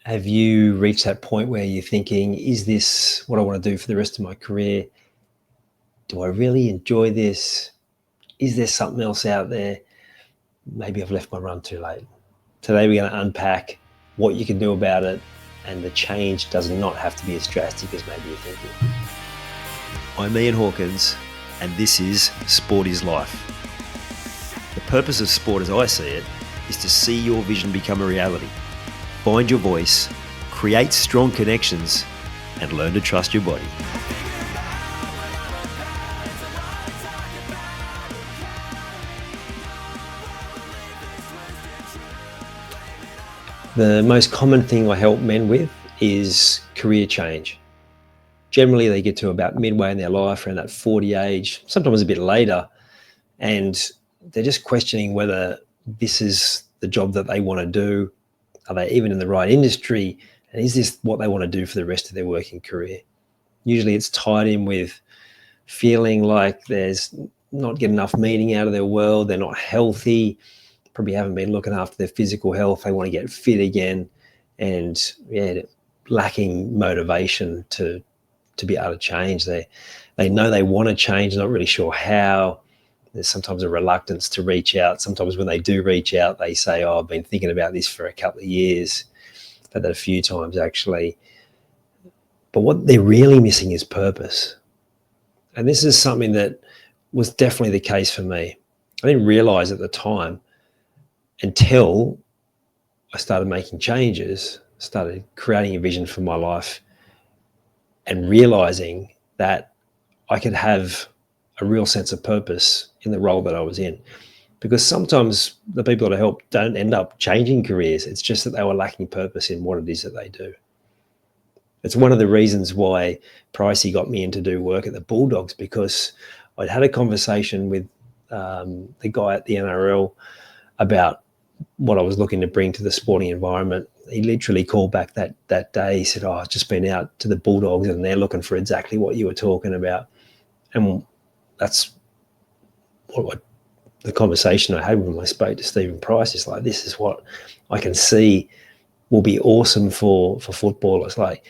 Have you reached that point where you're thinking, is this what I want to do for the rest of my career? Do I really enjoy this? Is there something else out there? Maybe I've left my run too late. Today we're going to unpack what you can do about it, and the change does not have to be as drastic as maybe you're thinking. I'm Ian Hawkins, and this is Sport is Life. The purpose of sport as I see it is to see your vision become a reality. Find your voice, create strong connections, and learn to trust your body. The most common thing I help men with is career change. Generally, they get to about midway in their life, around that 40 age, sometimes a bit later, and they're just questioning whether this is the job that they want to do. Are they even in the right industry? And is this what they want to do for the rest of their working career? Usually it's tied in with feeling like there's not getting enough meaning out of their world. They're not healthy, probably haven't been looking after their physical health. They want to get fit again, and lacking motivation to be able to change. They know they want to change, not really sure how. There's sometimes a reluctance to reach out. Sometimes when they do reach out, they say, I've been thinking about this for a couple of years. I've had that a few times actually. But what they're really missing is purpose. And this is something that was definitely the case for me. I didn't realize at the time until I started making changes, started creating a vision for my life, and realizing that I could have a real sense of purpose in the role that I was in. Because sometimes the people that I help don't end up changing careers. It's just that they were lacking purpose in what it is that they do. It's one of the reasons why Pricey got me in to do work at the Bulldogs, because I'd had a conversation with the guy at the NRL about what I was looking to bring to the sporting environment. He literally called back that day. He said, I've just been out to the Bulldogs and they're looking for exactly what you were talking about. And that's what the conversation I had when I spoke to Stephen Price is like, this is what I can see will be awesome for footballers. Like,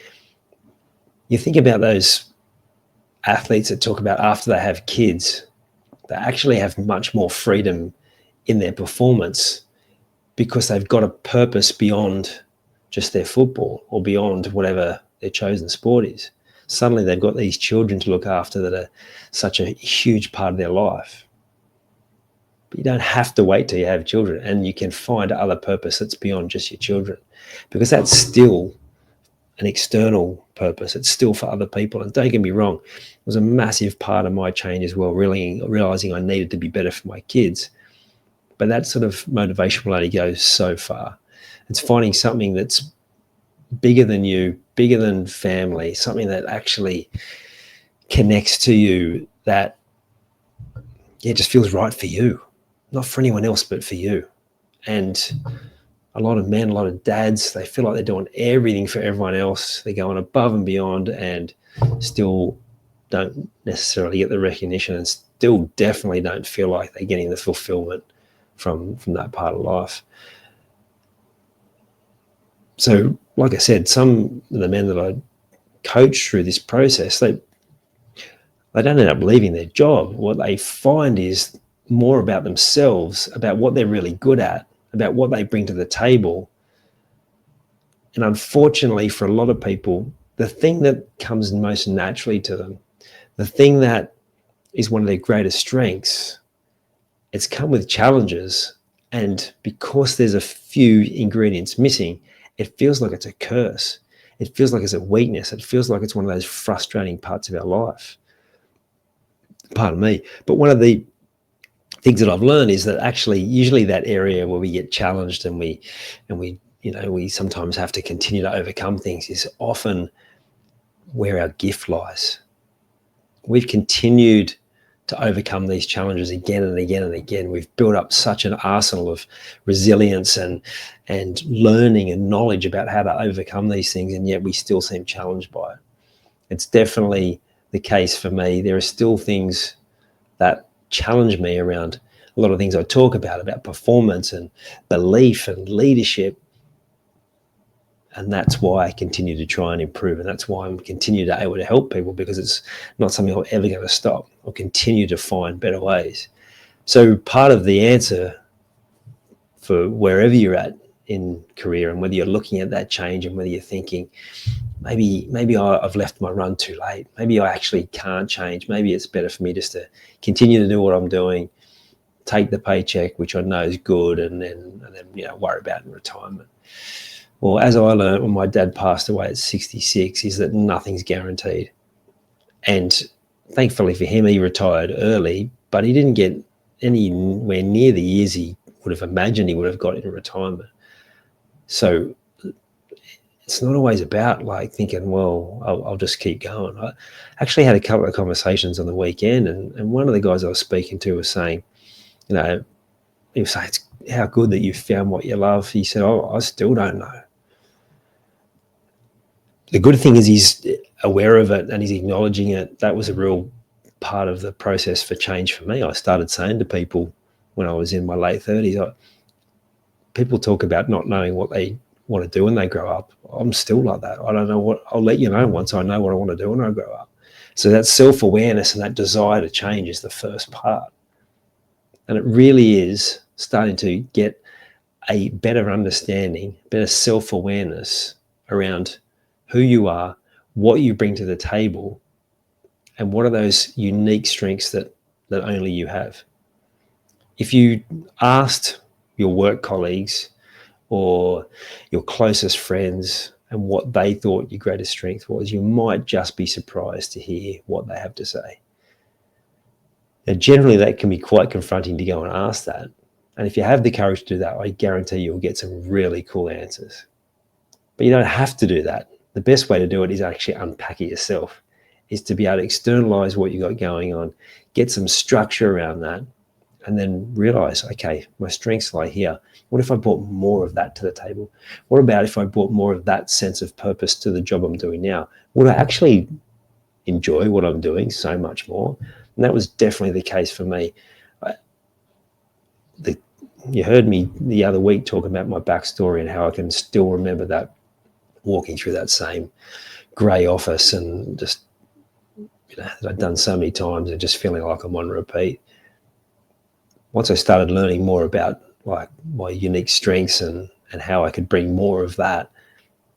you think about those athletes that talk about after they have kids, they actually have much more freedom in their performance because they've got a purpose beyond just their football or beyond whatever their chosen sport is. Suddenly they've got these children to look after that are such a huge part of their life. But you don't have to wait till you have children, and you can find other purpose that's beyond just your children, because that's still an external purpose. It's still for other people. And don't get me wrong, it was a massive part of my change as well, really realizing I needed to be better for my kids. But that sort of motivation will only go so far. It's finding something that's bigger than you, bigger than family, something that actually connects to you, that just feels right for you, not for anyone else, but for you. And a lot of men, a lot of dads, they feel like they're doing everything for everyone else. They're going above and beyond and still don't necessarily get the recognition, and still definitely don't feel like they're getting the fulfillment from that part of life. So, like I said, some of the men that I coach through this process, they don't end up leaving their job. What they find is more about themselves, about what they're really good at, about what they bring to the table. And unfortunately for a lot of people, the thing that comes most naturally to them, the thing that is one of their greatest strengths, it's come with challenges. And because there's a few ingredients missing, it feels like it's a curse. It feels like it's a weakness. It feels like it's one of those frustrating parts of our life. Pardon me. But one of the things that I've learned is that actually usually that area where we get challenged and we sometimes have to continue to overcome things is often where our gift lies. We've continued to overcome these challenges again and again and again. We've built up such an arsenal of resilience and learning and knowledge about how to overcome these things, and yet we still seem challenged by it. It's definitely the case for me. There are still things that challenge me around a lot of things I talk about performance and belief and leadership. And that's why I continue to try and improve. And that's why I'm continue to able to help people, because it's not something I'm ever going to stop. I'll continue to find better ways. So part of the answer for wherever you're at in career, and whether you're looking at that change and whether you're thinking, maybe I've left my run too late. Maybe I actually can't change. Maybe it's better for me just to continue to do what I'm doing, take the paycheck, which I know is good, and then worry about in retirement. Well, as I learned when my dad passed away at 66, is that nothing's guaranteed. And thankfully for him, he retired early, but he didn't get anywhere near the years he would have imagined he would have got in retirement. So it's not always about like thinking, well, I'll just keep going. I actually had a couple of conversations on the weekend, and one of the guys I was speaking to was saying, he was saying, it's how good that you've found what you love. He said, I still don't know. The good thing is he's aware of it and he's acknowledging it. That was a real part of the process for change for me. I started saying to people when I was in my late 30s, people talk about not knowing what they want to do when they grow up. I'm still like that. I don't know what, I'll let you know once I know what I want to do when I grow up. So that self-awareness and that desire to change is the first part. And it really is starting to get a better understanding, better self-awareness around who you are, what you bring to the table, and what are those unique strengths that only you have. If you asked your work colleagues or your closest friends and what they thought your greatest strength was, you might just be surprised to hear what they have to say. Now, generally, that can be quite confronting to go and ask that. And if you have the courage to do that, I guarantee you'll get some really cool answers. But you don't have to do that. The best way to do it is actually unpack it yourself, is to be able to externalize what you got going on, get some structure around that, and then realize, okay, my strengths lie here. What if I brought more of that to the table? What about if I brought more of that sense of purpose to the job I'm doing now? Would I actually enjoy what I'm doing so much more? And that was definitely the case for me. You heard me the other week talking about my backstory and how I can still remember that, walking through that same grey office and just, that I'd done so many times and just feeling like I'm on repeat. Once I started learning more about like my unique strengths and how I could bring more of that,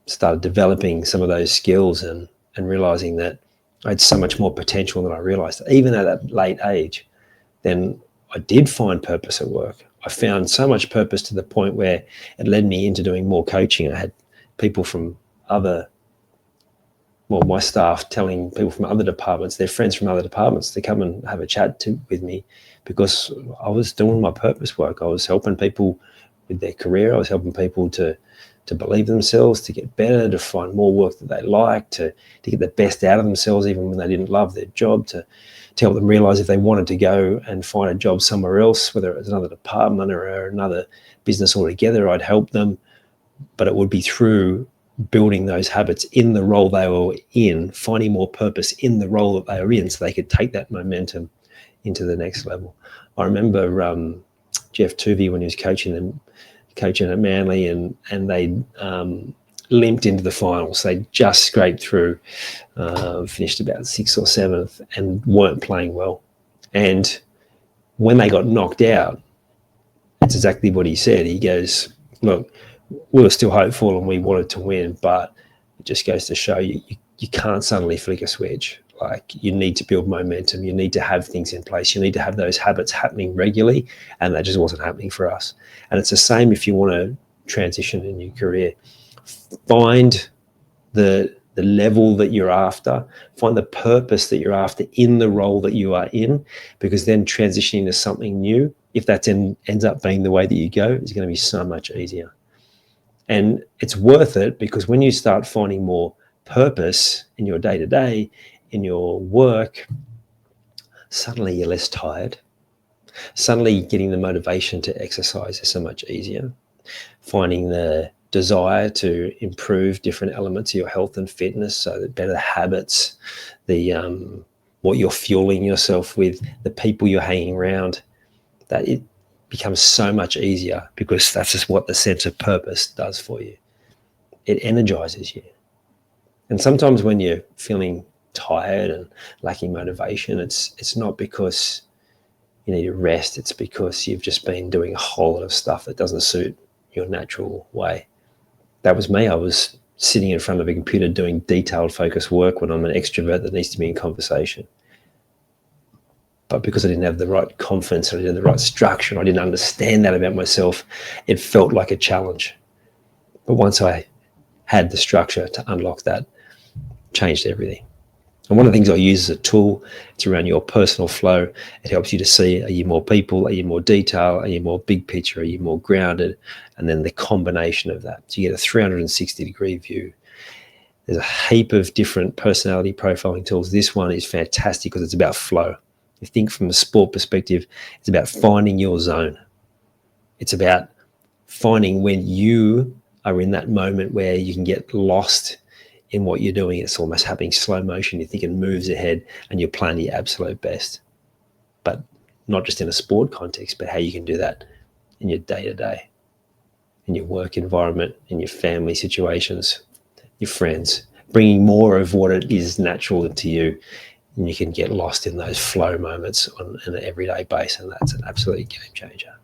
started developing some of those skills and realizing that I had so much more potential than I realized. Even at that late age, then I did find purpose at work. I found so much purpose to the point where it led me into doing more coaching. I had people from my staff telling people from other departments, their friends from other departments, to come and have a chat with me, because I was doing my purpose work. I was helping people with their career. I was helping people to believe themselves, to get better, to find more work that they like, to get the best out of themselves even when they didn't love their job, to help them realize if they wanted to go and find a job somewhere else, whether it was another department or another business altogether, I'd help them. But it would be through building those habits in the role they were in, finding more purpose in the role that they were in, so they could take that momentum into the next level. I remember Jeff Tuvey, when he was coaching at Manly, and they limped into the finals. They just scraped through, finished about 6th or 7th, and weren't playing well. And when they got knocked out, that's exactly what he said. He goes, look, we were still hopeful and we wanted to win, but it just goes to show you can't suddenly flick a switch. Like, you need to build momentum. You need to have things in place. You need to have those habits happening regularly, and that just wasn't happening for us. And it's the same if you want to transition in your career. Find the level that you're after. Find the purpose that you're after in the role that you are in, because then transitioning to something new, if that ends up being the way that you go, is going to be so much easier. And it's worth it, because when you start finding more purpose in your day-to-day, in your work, suddenly you're less tired. Suddenly getting the motivation to exercise is so much easier. Finding the desire to improve different elements of your health and fitness, so that better habits, what you're fueling yourself with, the people you're hanging around, that it becomes so much easier, because that's just what the sense of purpose does for you. it energizes you. And sometimes when you're feeling tired and lacking motivation, it's not because you need to rest, it's because you've just been doing a whole lot of stuff that doesn't suit your natural way. That was me. I was sitting in front of a computer doing detailed focused work when I'm an extrovert that needs to be in conversation. But because I didn't have the right confidence, I didn't have the right structure, and I didn't understand that about myself, it felt like a challenge. But once I had the structure to unlock that, changed everything. And one of the things I use as a tool, it's around your personal flow. It helps you to see, are you more people, are you more detail, are you more big picture, are you more grounded? And then the combination of that. So you get a 360-degree view. There's a heap of different personality profiling tools. This one is fantastic because it's about flow. You think from a sport perspective, it's about finding your zone. It's about finding when you are in that moment where you can get lost in what you're doing. It's almost happening slow motion. You're thinking moves ahead and you're playing your absolute best. But not just in a sport context, but how you can do that in your day-to-day, in your work environment, in your family situations, your friends, bringing more of what it is natural to you. And you can get lost in those flow moments on an everyday basis, and that's an absolute game changer.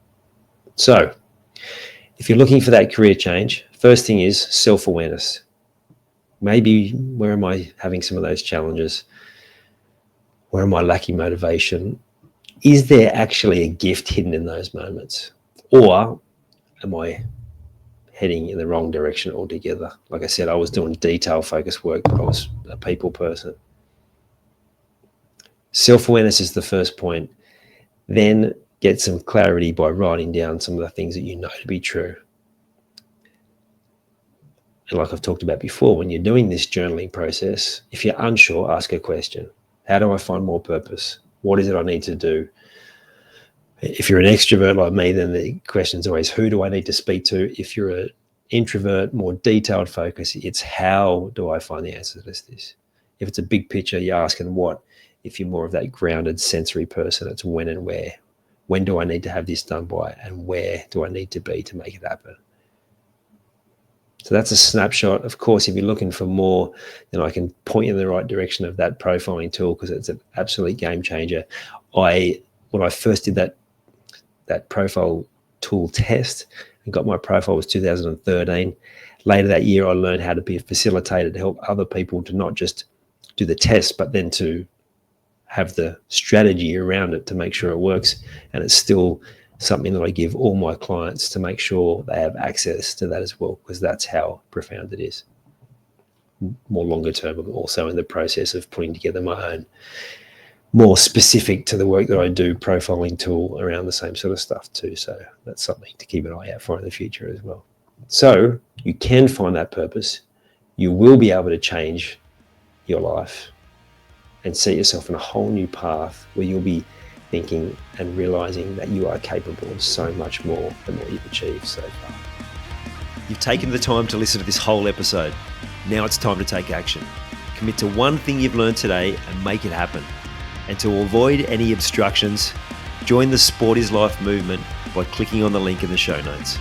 So if you're looking for that career change, first thing is self-awareness. Maybe where am I having some of those challenges? Where am I lacking motivation? Is there actually a gift hidden in those moments? Or am I heading in the wrong direction altogether? Like I said, I was doing detail-focused work, but I was a people person. Self-awareness is the first point. Then get some clarity by writing down some of the things that you know to be true. And like I've talked about before, when you're doing this journaling process, if you're unsure, ask a question. How do I find more purpose? What is it I need to do? If you're an extrovert like me, then the question is always, who do I need to speak to? If you're an introvert, more detailed focus, it's how do I find the answer to this? If it's a big picture, you're asking what. If you're more of that grounded sensory person, it's when and where. When do I need to have this done by, and where do I need to be to make it happen? So that's a snapshot. Of course, if you're looking for more, then I can point you in the right direction of that profiling tool, because it's an absolute game changer. When I first did that profile tool test and got my profile was 2013. Later that year, I learned how to be a facilitator to help other people to not just do the test, but then to have the strategy around it to make sure it works. And it's still something that I give all my clients to make sure they have access to that as well, because that's how profound it is. More longer term, I'm also in the process of putting together my own, more specific to the work that I do, profiling tool around the same sort of stuff too. So that's something to keep an eye out for in the future as well. So you can find that purpose. You will be able to change your life and set yourself in a whole new path where you'll be thinking and realizing that you are capable of so much more than what you've achieved so far. You've taken the time to listen to this whole episode. Now it's time to take action. Commit to one thing you've learned today and make it happen. And to avoid any obstructions, join the Sport is Life movement by clicking on the link in the show notes.